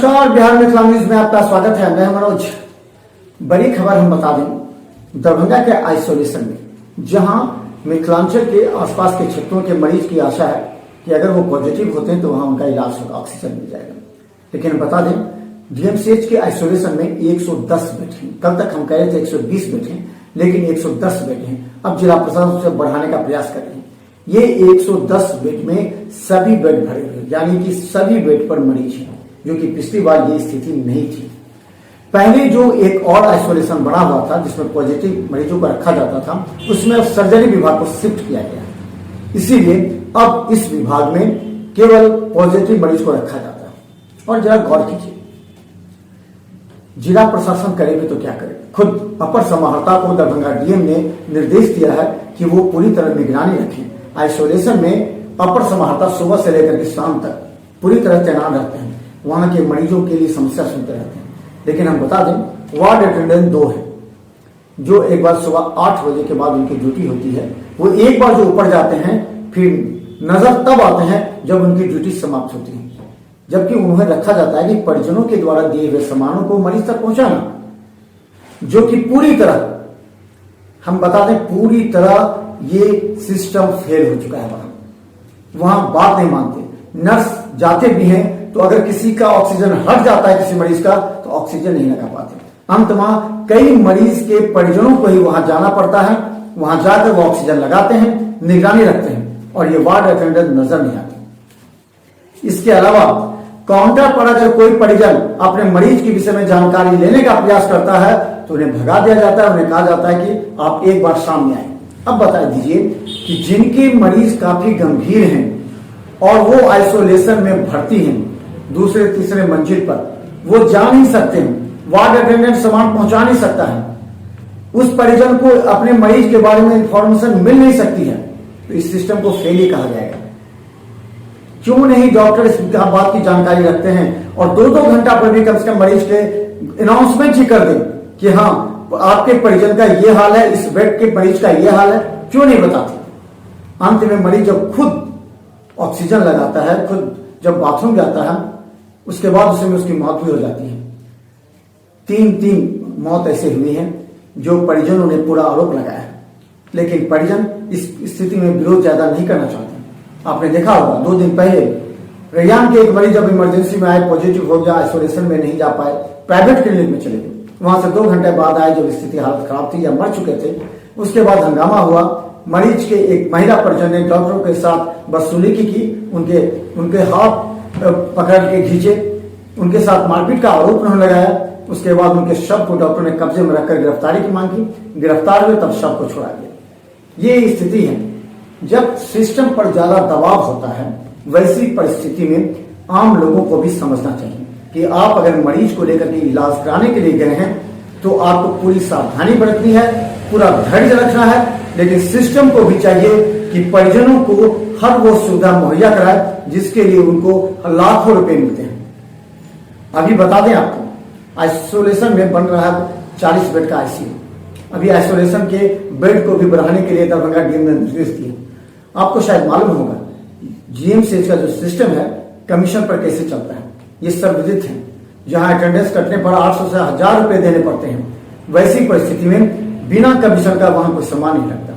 नमस्कार, बिहार मिथिला न्यूज में आपका स्वागत है। मैं मनोज। बड़ी खबर हम बता दें, दरभंगा के आइसोलेशन में जहां मिथिलांचल के आसपास के क्षेत्रों के मरीज की आशा है कि अगर वो पॉजिटिव होते हैं तो वहां उनका इलाज होगा, ऑक्सीजन मिल जाएगा। लेकिन बता दें, डीएमसीएच के आइसोलेशन में 110 बेड हैं। कल तक हम कह रहे थे 120 बेड हैं, लेकिन 110 बेड हैं। अब जिला प्रशासन उसे बढ़ाने का प्रयास कर रहे हैं। ये 110 बेड में सभी बेड भरे हुए, यानी कि सभी बेड पर मरीज हैं, जो कि पिछली बार ये स्थिति नहीं थी। पहले जो एक और आइसोलेशन बना हुआ था जिसमें पॉजिटिव मरीजों को रखा जाता था, उसमें अब सर्जरी विभाग को शिफ्ट किया गया। इसीलिए अब इस विभाग में केवल पॉजिटिव मरीज को रखा जाता है। और जरा गौर कीजिए, जिला प्रशासन करे भी तो क्या करे, खुद अपर समाहर्ता को दरभंगा डीएम ने निर्देश दिया है कि वो पूरी तरह निगरानी रखें। आइसोलेशन में अपर समाहर्ता सुबह से लेकर के शाम तक पूरी तरह तैनात रहते हैं, वहां के मरीजों के लिए समस्या सुनते रहते हैं। लेकिन हम बता दें, वार्ड अटेंडेंट 2 है, जो एक बार सुबह 8 बजे के बाद उनकी ड्यूटी होती है। वो एक बार जो ऊपर जाते हैं, फिर नजर तब आते हैं जब उनकी ड्यूटी समाप्त होती है। जबकि उन्हें रखा जाता है कि परिजनों के द्वारा दिए हुए सामानों को मरीज तक पहुंचाना, जो कि पूरी तरह, हम बता दें, पूरी तरह ये सिस्टम फेल हो चुका है। वहां बात नहीं मानते। नर्स जाते भी हैं तो अगर किसी का ऑक्सीजन हट जाता है किसी मरीज का, तो ऑक्सीजन नहीं लगा पाते। अंत में कई मरीज के परिजनों को ही वहां जाना पड़ता है। वहां जाकर वो ऑक्सीजन लगाते हैं, निगरानी रखते हैं, और ये वार्ड अटेंडेंट नजर नहीं आते। इसके अलावा काउंटर पर अगर कोई परिजन अपने मरीज के विषय में जानकारी लेने का प्रयास करता है तो उन्हें भगा दिया जाता है। उन्हें कहा जाता है कि आप एक बार सामने आए। अब बता दीजिए कि जिनके मरीज काफी गंभीर हैं और वो आइसोलेशन में भर्ती हैं दूसरे तीसरे मंजिल पर, वो जा नहीं सकते हैं, वार्ड अटेंडेंट सामान पहुंचा नहीं सकता है, उस परिजन को अपने मरीज के बारे में इंफॉर्मेशन मिल नहीं सकती है, तो इस सिस्टम को फेल ही कहा जाएगा। क्यों नहीं डॉक्टर इस बात की जानकारी रखते हैं और 2-2 घंटा पर भी कम से कम मरीज के अनाउंसमेंट ही कर दें कि हाँ, आपके परिजन का ये हाल है, इस बेड के मरीज का ये हाल है। क्यों नहीं बताते? अंत में मरीज जब खुद ऑक्सीजन लगाता है, खुद जब बाथरूम जाता है, उसके बाद उसमें उसकी मौत भी हो जाती है। 3 मौत ऐसे हुई हैं जो परिजनों ने पूरा आरोप लगाया है। लेकिन परिजन इस स्थिति में विरोध ज्यादा नहीं करना चाहते। आपने देखा होगा 2 दिन पहले रैयाम के एक मरीज जब इमरजेंसी में आए, पॉजिटिव हो गया, आइसोलेशन में नहीं जा पाए, प्राइवेट क्लिनिक में चले गए। वहां से 2 घंटे बाद आए, जब स्थिति हालत खराब थी या मर चुके थे। उसके बाद हंगामा हुआ। मरीज के एक महिला परिजन ने डॉक्टरों के साथ बदसलूकी की, उनके हाथ पकड़ के खींचे, उनके साथ मारपीट का आरोप उन्होंने लगाया। उसके बाद उनके शव को डॉक्टर ने कब्जे में रखकर गिरफ्तारी की मांग की। गिरफ्तार हुए, तब शव को छोड़ा गया। ये स्थिति है। जब सिस्टम पर ज्यादा दबाव होता है, वैसी परिस्थिति में आम लोगों को भी समझना चाहिए कि आप अगर मरीज को लेकर के इलाज कराने के लिए गए हैं तो आपको पूरी सावधानी बरतनी है, पूरा धैर्य रखना है। लेकिन सिस्टम को भी चाहिए कि परिजनों को हर वो सुविधा मुहैया कराए जिसके लिए उनको लाखों रुपए मिलते हैं। अभी बता दें आपको, आइसोलेशन में बन रहा है 40 बेड का आईसीयू। अभी आइसोलेशन के बेड को भी बढ़ाने के लिए दरभंगा डीएम ने निर्देश दिए। आपको शायद मालूम होगा, जीएमसीएच का जो सिस्टम है कमीशन पर कैसे चलता है, ये सर्वविदित है। जहां अटेंडेंस कटने पर 800 से 1000 रुपए देने पड़ते हैं, वैसी परिस्थिति में बिना कमीशन का वहां कोई सामान नहीं लगता।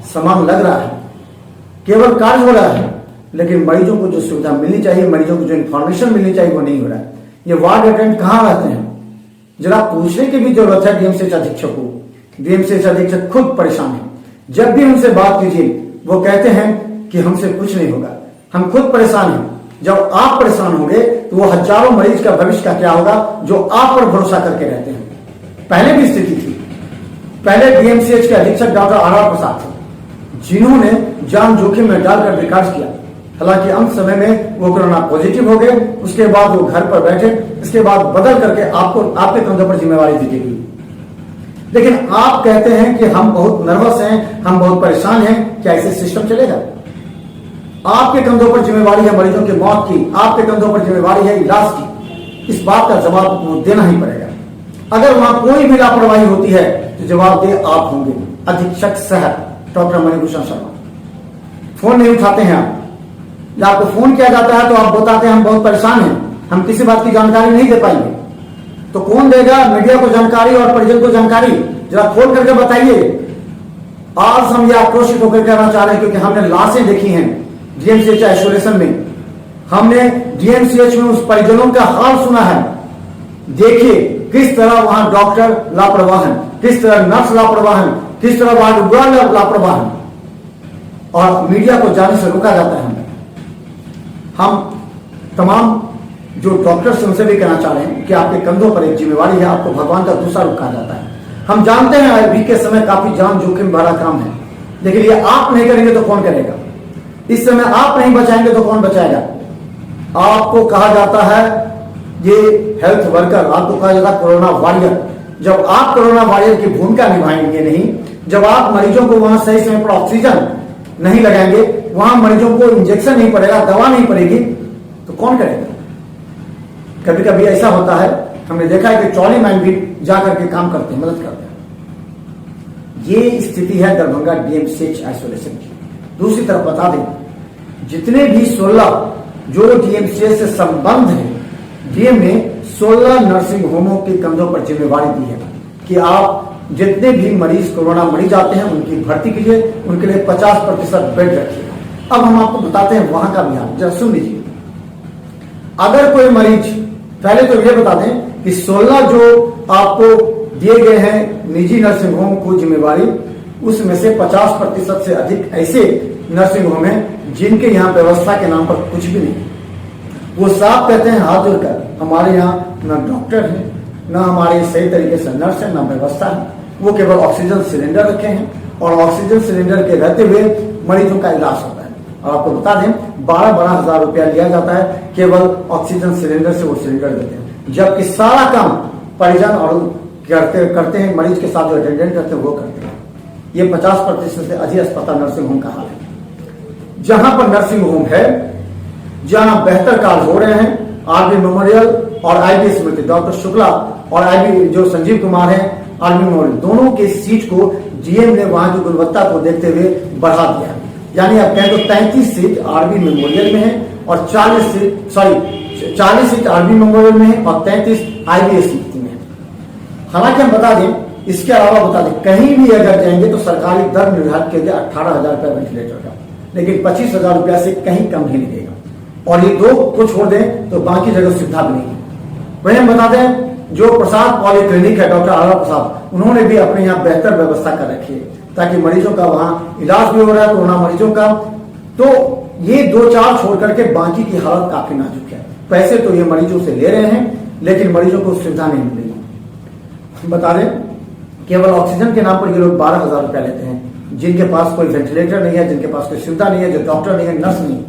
सामान लग रहा है, केवल कार्य हो रहा है, लेकिन मरीजों को जो सुविधा मिलनी चाहिए, मरीजों को जो इन्फॉर्मेशन मिलनी चाहिए, वो नहीं हो रहा है। ये वार्ड अटेंडेंट कहां रहते हैं, जरा पूछने की भी जरूरत है डीएमसीएच अधीक्षक को। डीएमसीएच अधीक्षक खुद परेशान है। जब भी उनसे बात कीजिए वो कहते हैं कि हमसे कुछ नहीं होगा, हम खुद परेशान हैं। जब आप परेशान होंगे तो वो हजारों मरीज का भविष्य का क्या होगा जो आप पर भरोसा करके रहते हैं। पहले भी स्थिति थी। पहले डीएमसीएच के अधीक्षक डॉक्टर आर प्रसाद थे, जिन्होंने जान जोखिम में डालकर विकास किया। हालांकि अंत समय में वो कोरोना पॉजिटिव हो गए। उसके बाद वो घर पर बैठे, इसके बाद बदल करके आपके कंधों पर जिम्मेवारी दी गई। लेकिन आप कहते हैं कि हम बहुत नर्वस हैं, हम बहुत परेशान हैं। क्या ऐसे सिस्टम चलेगा? आपके कंधों पर जिम्मेवारी है मरीजों की मौत की, आपके कंधों पर जिम्मेवारी है इलाज की। इस बात का जवाब देना ही पड़ेगा। अगर वहां कोई भी लापरवाही होती है तो जवाबदेह आप होंगे। अधीक्षक शहर डॉक्टर मणिभूषण शर्मा फोन नहीं उठाते हैं आप, या आपको फोन किया जाता है तो आप बताते हैं हम बहुत परेशान हैं। हम किसी बात की जानकारी नहीं दे पाएंगे, तो कौन देगा मीडिया को जानकारी और परिजन को जानकारी? जरा खोल करके बताइए। आज हम ये आक्रोशित होकर कहना चाह रहे हैं क्योंकि हमने लाशें देखी हैं डीएमसीएच आइसोलेशन में, हमने डीएमसीएच में उस परिजनों का हाल सुना है। देखिए किस तरह वहां डॉक्टर लापरवाह हैं, किस तरह नर्स लापरवाह हैं, किस तरह वार्ड लापरवाह हैं, और मीडिया को जाने से रोका जाता है। हम तमाम जो डॉक्टर्स उनसे भी कहना चाह रहे हैं कि आपके कंधों पर एक जिम्मेवारी है, आपको भगवान का दूसरा रूप कहा जाता है। हम जानते हैं अभी के समय काफी जान जोखिम भरा काम है, लेकिन ये आप नहीं करेंगे तो कौन करेगा? इस समय आप नहीं बचाएंगे तो कौन बचाएगा? आपको कहा जाता है ये हेल्थ वर्कर, आपको कहा जाता है कोरोना वॉरियर। जब आप कोरोना वॉरियर की भूमिका निभाएंगे नहीं, जब आप मरीजों को वहां सही समय पर ऑक्सीजन नहीं लगाएंगे, वहां मरीजों को इंजेक्शन नहीं पड़ेगा, दवा नहीं पड़ेगी, तो कौन करेगा? कभी कभी ऐसा होता है, हमने देखा है कि ट्रॉली मैन भी जाकर के काम करते हैं, मदद करते हैं। ये स्थिति है दरभंगा डीएमसीएच आइसोलेशन की। दूसरी तरफ बता दें, जितने भी 16 जो डीएमसीएच से संबंध है, डीएम ने 16 नर्सिंग होमों के कंधों पर जिम्मेवारी दी है कि आप जितने भी मरीज कोरोना मरीज आते हैं उनकी भर्ती कीजिए, उनके लिए 50% बेड रखिए। अब हम आपको बताते हैं वहां का भी हाल, जरा सुन लीजिए। अगर कोई मरीज, पहले तो यह बता दें कि 16 जो आपको दिए गए हैं निजी नर्सिंग होम को जिम्मेवारी, उसमें से 50% से अधिक ऐसे नर्सिंग होम हैं जिनके यहाँ व्यवस्था के नाम पर कुछ भी नहीं। वो साफ कहते हैं हाथ जोड़कर, हमारे यहाँ न डॉक्टर है, न हमारे सही तरीके से नर्स है, न व्यवस्था है। वो केवल ऑक्सीजन सिलेंडर रखे हैं और ऑक्सीजन सिलेंडर के रहते हुए मरीजों का इलाज होता है। और आपको बता दें 12-12 हजार रुपया लिया जाता है केवल ऑक्सीजन सिलेंडर से, वो सिलेंडर देते हैं, जबकि सारा काम परिजन और करते हैं, मरीज के साथ जो अटेंडेंट रहते हैं वो करते हैं। ये 50% से अधिक अस्पताल नर्सिंग होम का हाल है। जहां पर नर्सिंग होम है, जहां बेहतर कार्य हो रहे हैं, आरबी मेमोरियल और आईबी स्मृति, डॉक्टर शुक्ला और आईबी जो संजीव कुमार है, आरबी मेमोरियल, दोनों के सीट को डीएम ने वहां की गुणवत्ता को देखते हुए बढ़ा दिया। यानी आप कहें तो 33 सीट आरबी मेमोरियल में है और 40 सीट आरबी मेमोरियल में है और 33 आईबी स्मृति में है। हालांकि हम बता दें, इसके अलावा बता दें, कहीं भी अगर जाएंगे तो सरकारी दर निर्धारित किया गया 18,000 रुपया वेंटिलेटर का, लेकिन 25,000 रुपया से कहीं कम नहीं लगेगा। और ये दो को छोड़ दें तो बाकी जगह सुविधा भी नहीं है। वही हम बता दें, जो प्रसाद पॉलीक्लिनिक है, डॉक्टर आला प्रसाद, उन्होंने भी अपने यहाँ बेहतर व्यवस्था कर रखी है ताकि मरीजों का वहां इलाज भी हो रहा है कोरोना मरीजों का। तो ये 2-4 छोड़ करके बाकी की हालत काफी नाजुक है। पैसे तो ये मरीजों से ले रहे हैं, लेकिन मरीजों को सुविधा नहीं मिल रही। बता दें, केवल ऑक्सीजन के नाम पर ये लोग 12,000 रुपया लेते हैं, जिनके पास कोई वेंटिलेटर नहीं है, जिनके पास कोई सुविधा नहीं है, जो डॉक्टर नहीं है, नर्स नहीं,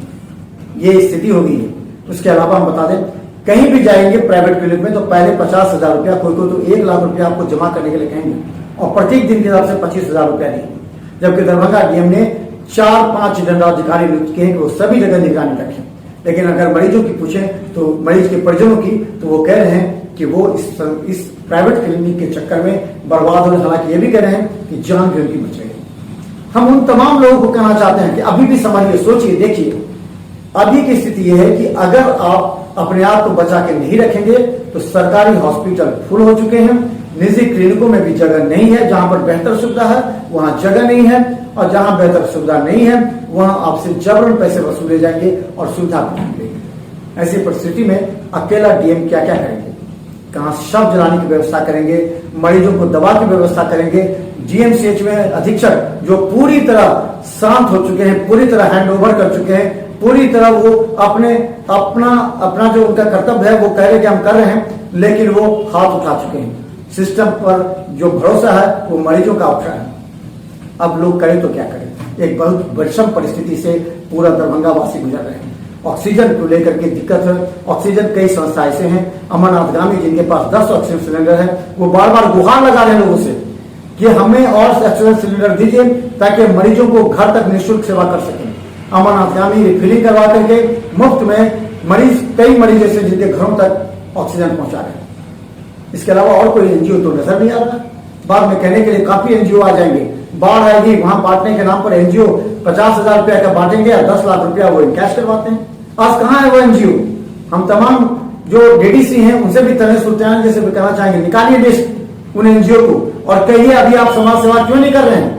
ये स्थिति हो गई है। उसके अलावा हम बता दें, कहीं भी जाएंगे प्राइवेट क्लिनिक में तो पहले 50,000 रुपया, कोई तो 1 लाख रुपया आपको जमा करने के लिए कहेंगे और प्रत्येक दिन के हिसाब से 25,000 रुपया देंगे। जबकि दरभंगा डीएम ने 4-5 दंडाधिकारी नियुक्त किए कि वो सभी जगह निगरानी रखें। लेकिन अगर मरीजों की पूछें तो मरीज के परिजनों की, तो वो कह रहे हैं कि वो इस प्राइवेट क्लिनिक के चक्कर में बर्बाद हो रहे। हालांकि ये भी कह रहे हैं कि जान भी उनकी बच गई। हम उन तमाम लोगों को कहना चाहते हैं कि अभी भी समझिए, सोचिए, देखिए, अभी की स्थिति यह है कि अगर आप अपने आप को बचा के नहीं रखेंगे तो सरकारी हॉस्पिटल फुल हो चुके हैं, निजी क्लिनिकों में भी जगह नहीं है। जहां पर बेहतर सुविधा है वहां जगह नहीं है, और जहां बेहतर सुविधा नहीं है वहां आपसे जबरन पैसे वसूले जाएंगे और सुविधा भी नहीं मिलेगी। ऐसी परिस्थिति में अकेला डीएम क्या क्या करेंगे? कहां शव जलाने की व्यवस्था करेंगे, मरीजों को दवा की व्यवस्था करेंगे। डीएमसीएच में अधीक्षक जो पूरी तरह शांत हो चुके हैं, पूरी तरह हैंड ओवर कर चुके हैं, पूरी तरह वो अपना जो उनका कर्तव्य है वो कह रहे कि हम कर रहे हैं, लेकिन वो हाथ उठा चुके हैं। सिस्टम पर जो भरोसा है वो मरीजों का उठ रहा है। अब लोग करें तो क्या करें? एक बहुत विषम परिस्थिति से पूरा दरभंगा वासी गुजर रहे हैं। ऑक्सीजन को लेकर के दिक्कत है। ऑक्सीजन कई संस्था ऐसे हैं, अमरनाथ गामी जिनके पास 10 ऑक्सीजन सिलेंडर है, वो बार बार गुहार लगा रहे हैं लोगों से कि हमें और ऑक्सीजन सिलेंडर दीजिए ताकि मरीजों को घर तक निःशुल्क सेवा कर सकें। अमरनाथ गामी रिफिलिंग करवा करके मुफ्त में कई मरीज ऐसे जिनके घरों तक ऑक्सीजन पहुंचा रहे हैं। इसके अलावा और कोई एनजीओ तो नजर नहीं आ रहा। बाद में कहने के लिए काफी एनजीओ आ जाएंगे, बाढ़ आएगी, वहां बांटने के नाम पर एनजीओ 50,000 रुपया का बांटेंगे या 10 लाख रुपया वो कैश करवाते हैं। आज कहां है वो एनजीओ? हम तमाम जो डीडीसी हैं उनसे भी तने सुल्तान जैसे भी कहना चाहेंगे, निकालिए लिस्ट उन एनजीओ को और कहिए अभी आप समाज सेवा क्यों नहीं कर रहे हैं।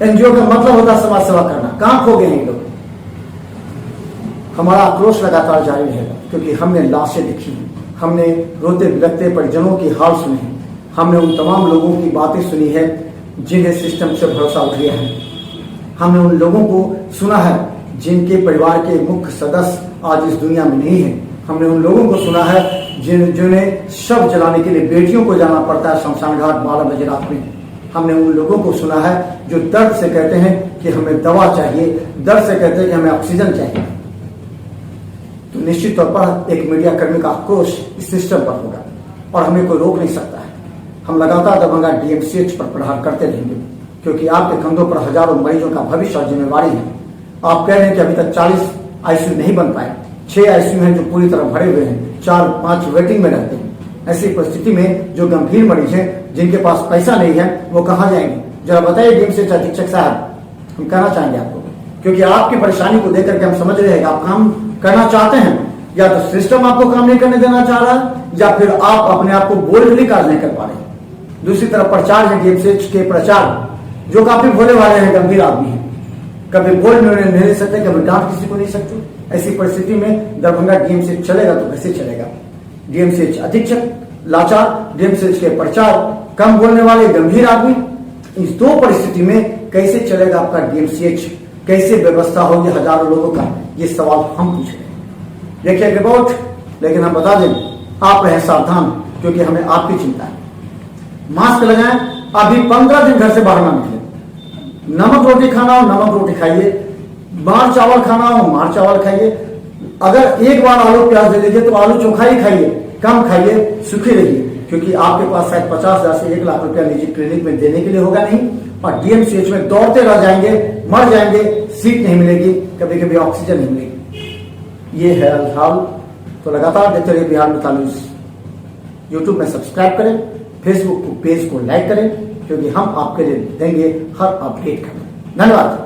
एनजीओ का मतलब होता है समाज सेवा करना, कहां खो गए हैं लोग। हमारा आक्रोश लगातार जारी रहेगा क्योंकि हमने लाशें देखी हैं, हमने रोते बिलखते परिजनों की हाल सुने हैं, हमने उन तमाम लोगों की बातें सुनी है जिन्हें सिस्टम से भरोसा उठ गया है, हमने उन लोगों को सुना है जिनके परिवार के मुख्य सदस्य आज इस दुनिया में नहीं है, हमने उन लोगों को सुना है जिन्हें शव जलाने के लिए बेटियों को जाना पड़ता है शमशान घाट 12 बजे रात में, हमने उन लोगों को सुना है जो दर्द से कहते हैं कि हमें दवा चाहिए, दर्द से कहते हैं कि हमें ऑक्सीजन चाहिए। तो निश्चित तौर पर एक मीडिया कर्मी का आक्रोश इस सिस्टम पर होगा और हमें कोई रोक नहीं सकता है। हम लगातार दरभंगा डीएमसीएच पर प्रहार करते रहेंगे क्योंकि आपके कंधों पर हजारों मरीजों का भविष्य और जिम्मेवारी है। आप कह रहे हैं कि अभी तक 40 आईसीयू नहीं बन पाए, 6 आईसीयू हैं जो पूरी तरह भरे हुए हैं, 4-5 वेटिंग में रहते हैं। ऐसी परिस्थिति में जो गंभीर मरीज हैं जिनके पास पैसा नहीं है वो कहां जाएंगे, जरा बताइए डीएमसीएच अधीक्षक साहब। हम कहना चाहेंगे आपको क्योंकि आपकी परेशानी को देकर के हम समझ रहे हैं कि आप काम करना चाहते हैं, या तो सिस्टम आपको काम नहीं करने देना चाह रहा है या फिर आप अपने आप को बोल्डली कार्य नहीं कर पा रहे हैं। दूसरी तरफ प्रचार है डीएमसीएच के प्रचार जो काफी भोले वाले हैं, गंभीर आदमी हैं, कभी बोल निर्णय नहीं ले सकते, कभी डांट किसी को नहीं सकते। ऐसी परिस्थिति में दरभंगा डीएमसीएच चलेगा तो कैसे चलेगा। डीएमसीएच अधीक्षक लाचार, डीएमसीएच के प्रचार कम बोलने वाले गंभीर आदमी, इस दो परिस्थिति में कैसे चलेगा आपका डीएमसीएच, कैसे व्यवस्था होगी हजारों लोगों का, ये सवाल हम पूछ रहे हैं। देखिए रिपोर्ट, लेकिन हम बता दें आप रहें सावधान क्योंकि हमें आपकी चिंता है। मास्क लगाएं, अभी 15 दिन घर से बाहर ना निकले। नमक रोटी खाना हो नमक रोटी खाइए, मार चावल खाना हो मार चावल खाइए। अगर एक बार आलू प्याज दे दीजिए तो आलू चोखा ही खाइए, कम खाइए, सुखी रहिए क्योंकि आपके पास शायद 50,000 से 1 लाख रुपया निजी क्लिनिक में देने के लिए होगा नहीं और डीएमसीएच में दौड़ते रह जाएंगे, मर जाएंगे, सीट नहीं मिलेगी, कभी कभी ऑक्सीजन नहीं मिलेगी। ये है हाल। तो लगातार देखते रहिए बिहार में न्यूज़। यूट्यूब में सब्सक्राइब करें, फेसबुक पेज को लाइक करें क्योंकि हम आपके लिए देंगे हर अपडेट। धन्यवाद।